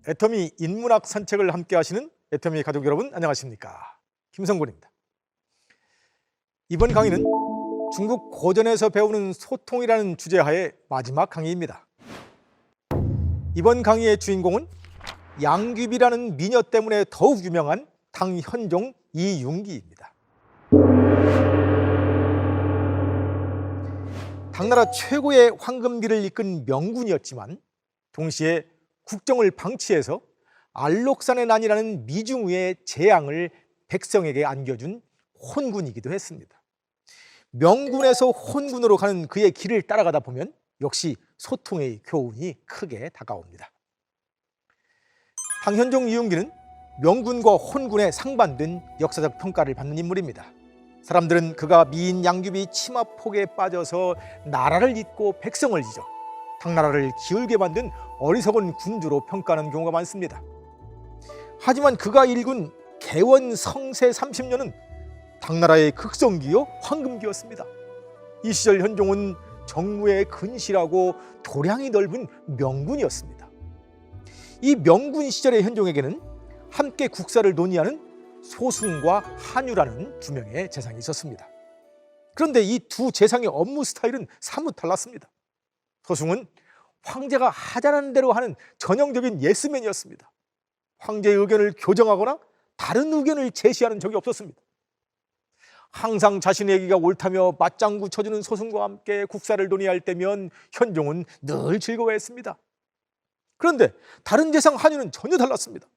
애터미 인문학 산책을 함께 하시는 애터미 가족 여러분, 안녕하십니까? 김성곤입니다. 이번 강의는 중국 고전에서 배우는 소통이라는 주제하에 마지막 강의입니다. 이번 강의의 주인공은 양귀비라는 미녀 때문에 더욱 유명한 당현종 이융기입니다. 당나라 최고의 황금기를 이끈 명군이었지만 동시에 국정을 방치해서 알록산의 난이라는 미중의 재앙을 백성에게 안겨준 혼군이기도 했습니다. 명군에서 혼군으로 가는 그의 길을 따라가다 보면 역시 소통의 교훈이 크게 다가옵니다. 당현종 이융기는 명군과 혼군에 상반된 역사적 평가를 받는 인물입니다. 사람들은 그가 미인 양귀비 치마폭에 빠져서 나라를 잊고 백성을 잊어 당나라를 기울게 만든 어리석은 군주로 평가하는 경우가 많습니다. 하지만 그가 일군 개원 성세 30년은 당나라의 극성기요 황금기였습니다. 이 시절 현종은 정무에 근실하고 도량이 넓은 명군이었습니다. 이 명군 시절의 현종에게는 함께 국사를 논의하는 소승과 한유라는 두 명의 재상이 있었습니다. 그런데 이 두 재상의 업무 스타일은 사뭇 달랐습니다. 소승은 황제가 하자는 대로 하는 전형적인 예스맨이었습니다. 황제의 의견을 교정하거나 다른 의견을 제시하는 적이 없었습니다. 항상 자신의 얘기가 옳다며 맞장구 쳐주는 소승과 함께 국사를 논의할 때면 현종은 늘 즐거워했습니다. 그런데 다른 재상 한유는 전혀 달랐습니다.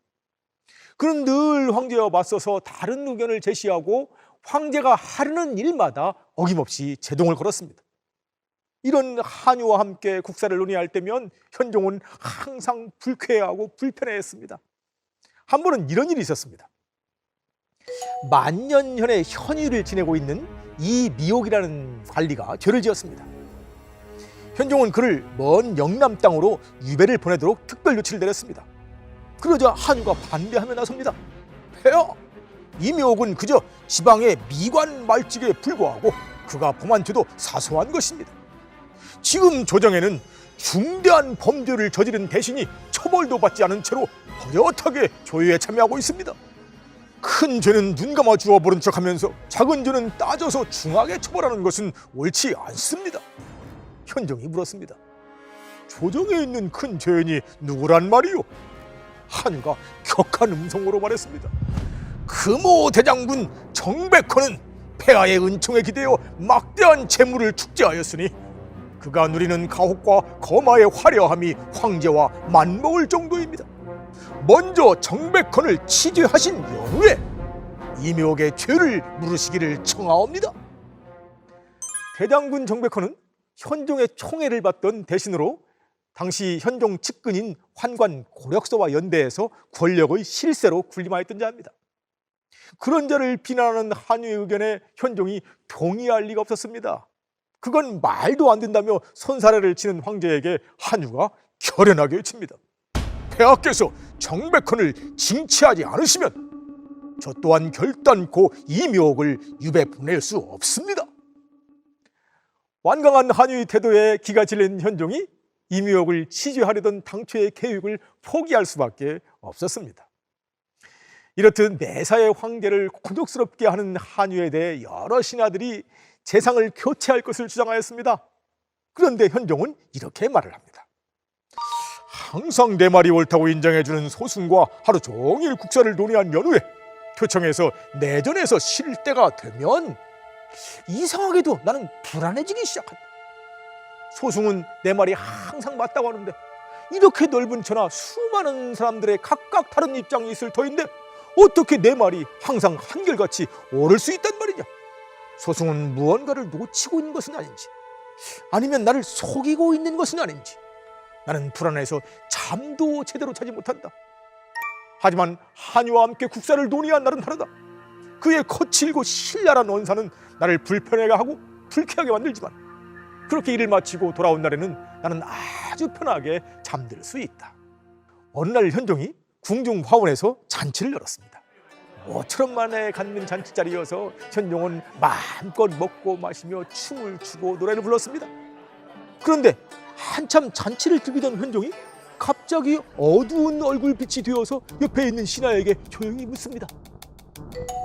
그는 늘 황제와 맞서서 다른 의견을 제시하고 황제가 하려는 일마다 어김없이 제동을 걸었습니다. 이런 한유와 함께 국사를 논의할 때면 현종은 항상 불쾌해하고 불편해했습니다. 한 번은 이런 일이 있었습니다. 만년현에 현유를 지내고 있는 이미옥이라는 관리가 죄를 지었습니다. 현종은 그를 먼 영남 땅으로 유배를 보내도록 특별 조치를 내렸습니다. 그러자 한유가 반대하며 나섭니다. 폐하! 이미옥은 그저 지방의 미관 말직에 불과하고 그가 범한 죄도 사소한 것입니다. 지금 조정에는 중대한 범죄를 저지른 대신이 처벌도 받지 않은 채로 버젓하게 조회에 참여하고 있습니다. 큰 죄는 눈 감아 주워 모른 척하면서 작은 죄는 따져서 중하게 처벌하는 것은 옳지 않습니다. 현종이 물었습니다. 조정에 있는 큰 죄인이 누구란 말이요? 한유가 격한 음성으로 말했습니다. 금호 대장군 정백호는 폐하의 은총에 기대어 막대한 재물을 축제하였으니 그가 누리는 가혹과 거마의 화려함이 황제와 맞먹을 정도입니다. 먼저 정백헌을 치죄하신 연후에 이묘옥의 죄를 물으시기를 청하옵니다. 대장군 정백헌은 현종의 총애를 받던 대신으로 당시 현종 측근인 환관 고력서와 연대해서 권력의 실세로 군림하였던 자입니다. 그런 자를 비난하는 한유의 의견에 현종이 동의할 리가 없었습니다. 그건 말도 안 된다며 손사래를 치는 황제에게 한유가 결연하게 외칩니다. 폐하께서 정백헌을 징치하지 않으시면 저 또한 결단코 이묘옥을 유배 보낼 수 없습니다. 완강한 한유의 태도에 기가 질린 현종이 이묘옥을 치죄하려던 당초의 계획을 포기할 수밖에 없었습니다. 이렇듯 매사의 황제를 곤욕스럽게 하는 한유에 대해 여러 신하들이 재상을 교체할 것을 주장하였습니다. 그런데 현종은 이렇게 말을 합니다. 항상 내 말이 옳다고 인정해주는 소승과 하루 종일 국사를 논의한 연후에 표청에서 내전에서 쉴 때가 되면 이상하게도 나는 불안해지기 시작한다. 소승은 내 말이 항상 맞다고 하는데 이렇게 넓은 처나 수많은 사람들의 각각 다른 입장이 있을 터인데 어떻게 내 말이 항상 한결같이 옳을 수 있단 말이냐. 소승은 무언가를 놓치고 있는 것은 아닌지 아니면 나를 속이고 있는 것은 아닌지 나는 불안해서 잠도 제대로 자지 못한다. 하지만 한유와 함께 국사를 논의한 날은 다르다. 그의 거칠고 신랄한 언사는 나를 불편하게 하고 불쾌하게 만들지만 그렇게 일을 마치고 돌아온 날에는 나는 아주 편하게 잠들 수 있다. 어느 날 현종이 궁중 화원에서 잔치를 열었습니다. 모처럼 만에 갖는 잔치자리여서 현종은 마음껏 먹고 마시며 춤을 추고 노래를 불렀습니다. 그런데 한참 잔치를 즐기던 현종이 갑자기 어두운 얼굴빛이 되어서 옆에 있는 신하에게 조용히 묻습니다.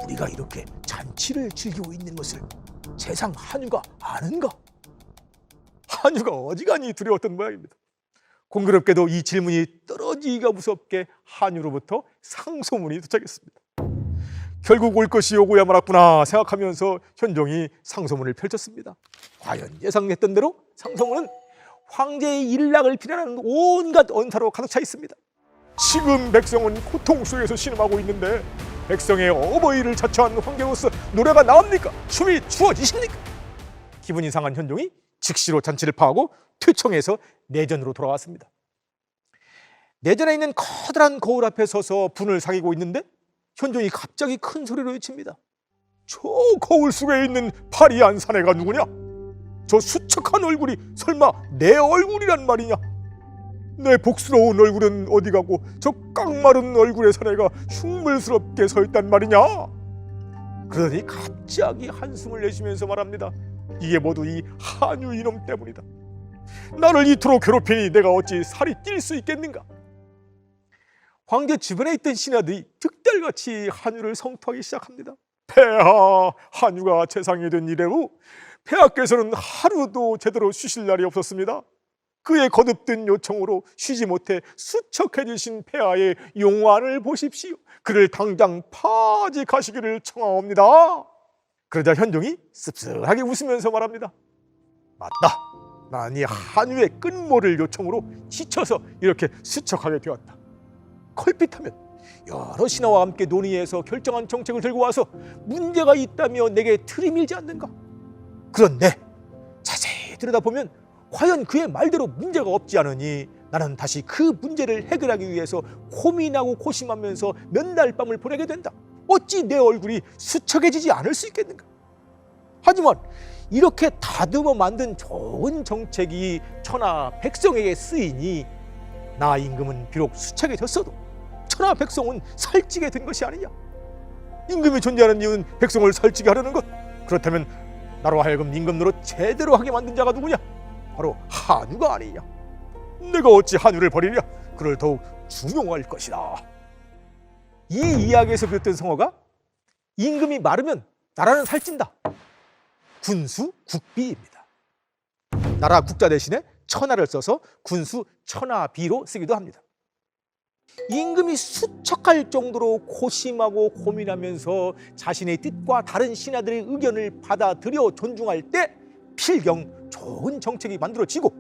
우리가 이렇게 잔치를 즐기고 있는 것을 세상 한유가 아는가? 한유가 어지간히 두려웠던 모양입니다. 공교롭게도 이 질문이 떨어지기가 무섭게 한유로부터 상소문이 도착했습니다. 결국 올 것이 오고야 말았구나 생각하면서 현종이 상소문을 펼쳤습니다. 과연 예상했던 대로 상소문은 황제의 일락을 비난하는 온갖 언사로 가득 차 있습니다. 지금 백성은 고통 속에서 신음하고 있는데 백성의 어버이를 자처한 황제로서 노래가 나옵니까? 춤이 추어지십니까? 기분이 상한 현종이 즉시로 잔치를 파하고 퇴청해서 내전으로 돌아왔습니다. 내전에 있는 커다란 거울 앞에 서서 분을 사귀고 있는데 현종이 갑자기 큰 소리로 외칩니다. 저 거울 속에 있는 파리한 사내가 누구냐? 저 수척한 얼굴이 설마 내 얼굴이란 말이냐? 내 복스러운 얼굴은 어디 가고 저 깡마른 얼굴의 사내가 흉물스럽게 서 있단 말이냐? 그러더니 갑자기 한숨을 내쉬면서 말합니다. 이게 모두 이 한유 이놈 때문이다. 나를 이토록 괴롭히니 내가 어찌 살이 뛸 수 있겠는가? 황제 주변에 있던 신하들이 득달같이 한유를 성토하기 시작합니다. 폐하, 한유가 재상이 된 이래로 폐하께서는 하루도 제대로 쉬실 날이 없었습니다. 그의 거듭된 요청으로 쉬지 못해 수척해지신 폐하의 용환을 보십시오. 그를 당장 파직하시기를 청하옵니다. 그러자 현종이 씁쓸하게 웃으면서 말합니다. 맞다. 난 이 한유의 끈모를 요청으로 지쳐서 이렇게 수척하게 되었다. 걸핏하면 여러 신하와 함께 논의해서 결정한 정책을 들고 와서 문제가 있다며 내게 들이밀지 않는가? 그런데 자세히 들여다보면 과연 그의 말대로 문제가 없지 않으니 나는 다시 그 문제를 해결하기 위해서 고민하고 고심하면서 몇 날 밤을 보내게 된다. 어찌 내 얼굴이 수척해지지 않을 수 있겠는가? 하지만 이렇게 다듬어 만든 좋은 정책이 천하 백성에게 쓰이니 나 임금은 비록 수척해졌어도 천하 백성은 살찌게 된 것이 아니냐? 임금이 존재하는 이유는 백성을 살찌게 하려는 것. 그렇다면 나로 하여금 임금 노릇 제대로 하게 만든 자가 누구냐? 바로 한유가 아니냐? 내가 어찌 한유를 버리랴? 그를 더욱 중용할 것이다. 이 이야기에서 비롯된 성어가 임금이 마르면 나라는 살찐다. 군수 국비입니다. 나라 국자 대신에 천하를 써서 군수 천하비로 쓰기도 합니다. 임금이 수척할 정도로 고심하고 고민하면서 자신의 뜻과 다른 신하들의 의견을 받아들여 존중할 때 필경 좋은 정책이 만들어지고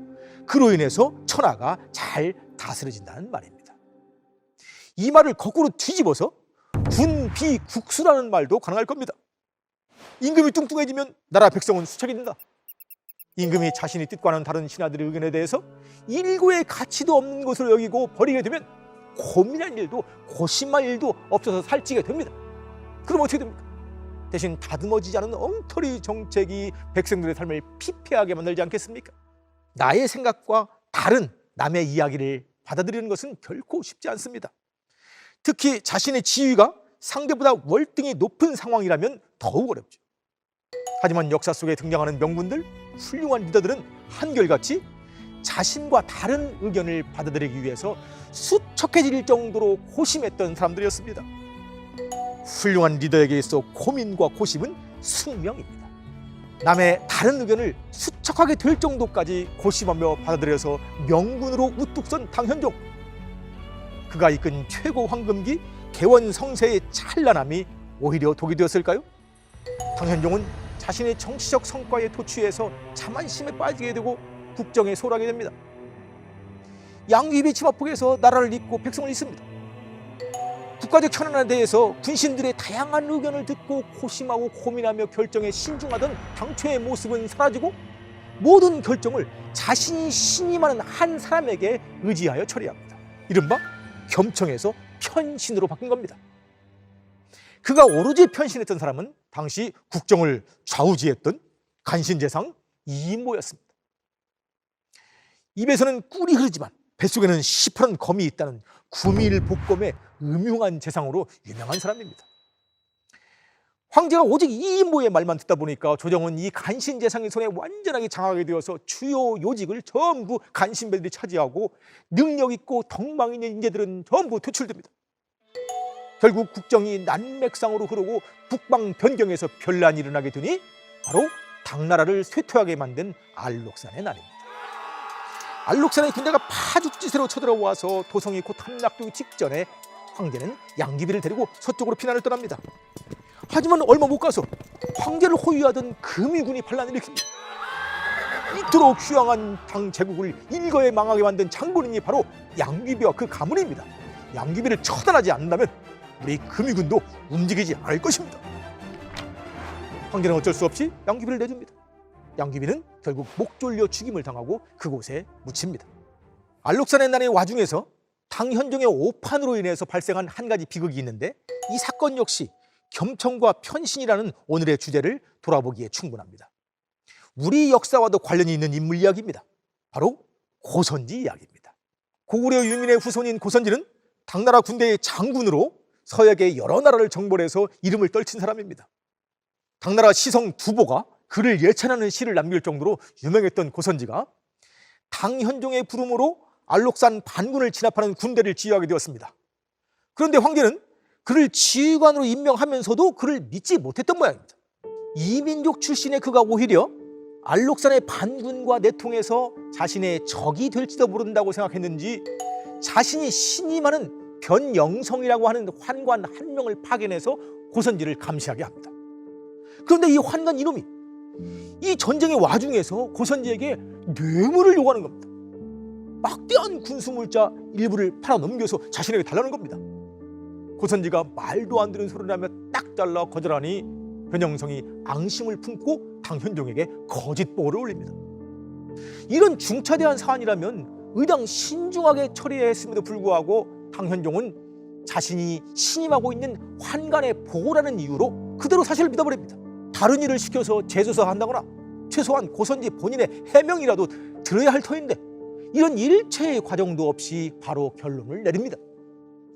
그로 인해서 천하가 잘 다스려진다는 말입니다. 이 말을 거꾸로 뒤집어서 군비국수라는 말도 가능할 겁니다. 임금이 뚱뚱해지면 나라 백성은 수척이 된다. 임금이 자신의 뜻과는 다른 신하들의 의견에 대해서 일고의 가치도 없는 것으로 여기고 버리게 되면 고민할 일도 고심할 일도 없어서 살찌게 됩니다. 그럼 어떻게 됩니까? 대신 다듬어지지 않은 엉터리 정책이 백성들의 삶을 피폐하게 만들지 않겠습니까? 나의 생각과 다른 남의 이야기를 받아들이는 것은 결코 쉽지 않습니다. 특히 자신의 지위가 상대보다 월등히 높은 상황이라면 더욱 어렵죠. 하지만 역사 속에 등장하는 명군들, 훌륭한 리더들은 한결같이 자신과 다른 의견을 받아들이기 위해서 수척해질 정도로 고심했던 사람들이었습니다. 훌륭한 리더에게 있어 고민과 고심은 숙명입니다. 남의 다른 의견을 수척하게 될 정도까지 고심하며 받아들여서 명군으로 우뚝 선 당현종. 그가 이끈 최고 황금기 개원성세의 찬란함이 오히려 독이 되었을까요? 당현종은 자신의 정치적 성과에 도취해서 자만심에 빠지게 되고 국정에 소홀하게 됩니다. 양귀비 치마폭에서 나라를 잇고 백성을 잇습니다. 국가적 현안에 대해서 군신들의 다양한 의견을 듣고 고심하고 고민하며 결정에 신중하던 당초의 모습은 사라지고 모든 결정을 자신이 신임하는 한 사람에게 의지하여 처리합니다. 이른바 겸청에서 편신으로 바뀐 겁니다. 그가 오로지 편신했던 사람은 당시 국정을 좌우지했던 간신제상 이인모였습니다. 입에서는 꿀이 흐르지만 뱃속에는 시퍼런 검이 있다는 구밀복검의 음흉한 재상으로 유명한 사람입니다. 황제가 오직 이 인모의 말만 듣다 보니까 조정은 이 간신제상의 손에 완전하게 장악이 되어서 주요 요직을 전부 간신배들이 차지하고 능력 있고 덕망 있는 인재들은 전부 퇴출됩니다. 결국 국정이 난맥상으로 흐르고 북방 변경에서 변란이 일어나게 되니 바로 당나라를 쇠퇴하게 만든 알록산의 날입니다. 알록산의 군대가 파죽지세로 쳐들어와서 도성이 곧 함락되기 직전에 황제는 양귀비를 데리고 서쪽으로 피난을 떠납니다. 하지만 얼마 못 가서 황제를 호위하던 금위군이 반란을 일으킵니다. 이토록 휴양한 당 제국을 일거에 망하게 만든 장본인이 바로 양귀비와 그 가문입니다. 양귀비를 처단하지 않는다면 우리 금위군도 움직이지 않을 것입니다. 황제는 어쩔 수 없이 양귀비를 내줍니다. 양귀비는 결국 목 졸려 죽임을 당하고 그곳에 묻힙니다. 알록산의 난의 와중에서 당현종의 오판으로 인해서 발생한 한 가지 비극이 있는데 이 사건 역시 겸청과 편신이라는 오늘의 주제를 돌아보기에 충분합니다. 우리 역사와도 관련이 있는 인물 이야기입니다. 바로 고선지 이야기입니다. 고구려 유민의 후손인 고선지는 당나라 군대의 장군으로 서역의 여러 나라를 정벌해서 이름을 떨친 사람입니다. 당나라 시성 두보가 그를 예찬하는 시를 남길 정도로 유명했던 고선지가 당현종의 부름으로 알록산 반군을 진압하는 군대를 지휘하게 되었습니다. 그런데 황제는 그를 지휘관으로 임명하면서도 그를 믿지 못했던 모양입니다. 이민족 출신의 그가 오히려 알록산의 반군과 내통해서 자신의 적이 될지도 모른다고 생각했는지 자신이 신임하는 변영성이라고 하는 환관 한 명을 파견해서 고선지를 감시하게 합니다. 그런데 이 환관 이놈이 이 전쟁의 와중에서 고선지에게 뇌물을 요구하는 겁니다. 막대한 군수물자 일부를 팔아넘겨서 자신에게 달라는 겁니다. 고선지가 말도 안 되는 소리를 하며 딱 잘라 거절하니 변영성이 앙심을 품고 당현종에게 거짓보고를 올립니다. 이런 중차대한 사안이라면 의당 신중하게 처리해야 했음에도 불구하고 당현종은 자신이 신임하고 있는 환관의 보고라는 이유로 그대로 사실을 믿어버립니다. 다른 일을 시켜서 재조사 한다거나 최소한 고선지 본인의 해명이라도 들어야 할 터인데 이런 일체의 과정도 없이 바로 결론을 내립니다.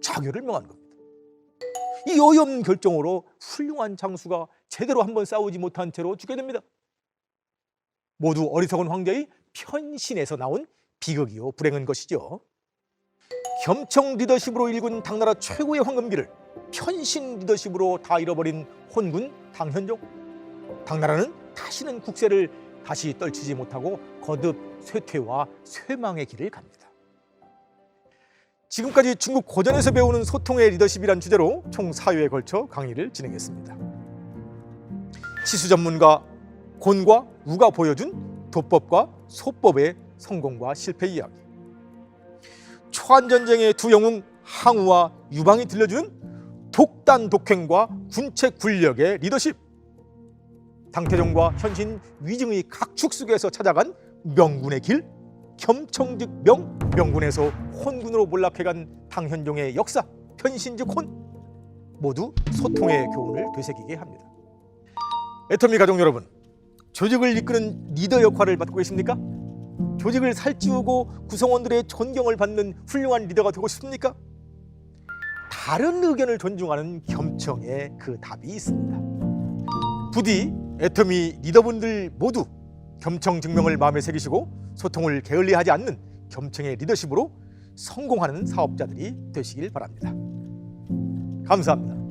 자결을 명하는 겁니다. 이 어이없는 결정으로 훌륭한 장수가 제대로 한번 싸우지 못한 채로 죽게 됩니다. 모두 어리석은 황제의 편신에서 나온 비극이요 불행한 것이죠. 겸청 리더십으로 일군 당나라 최고의 황금기를 편신 리더십으로 다 잃어버린 혼군 당현종. 당나라는 다시는 국세를 다시 떨치지 못하고 거듭 쇠퇴와 쇠망의 길을 갑니다. 지금까지 중국 고전에서 배우는 소통의 리더십이란 주제로 총 4회에 걸쳐 강의를 진행했습니다. 치수 전문가 곤과 우가 보여준 도법과 소법의 성공과 실패 이야기, 초안전쟁의 두 영웅 항우와 유방이 들려주는 독단독행과 군책 군력의 리더십, 당태종과 현신 위증의 각축 속에서 찾아간 명군의 길, 겸청즉 명, 명군에서 혼군으로 몰락해간 당현종의 역사, 편신즉 혼, 모두 소통의 교훈을 되새기게 합니다. 애터미 가족 여러분, 조직을 이끄는 리더 역할을 맡고 계십니까? 조직을 살찌우고 구성원들의 존경을 받는 훌륭한 리더가 되고 싶습니까? 다른 의견을 존중하는 겸청의 그 답이 있습니다. 부디 애터미 리더분들 모두 겸청 증명을 마음에 새기시고 소통을 게을리하지 않는 겸청의 리더십으로 성공하는 사업자들이 되시길 바랍니다. 감사합니다.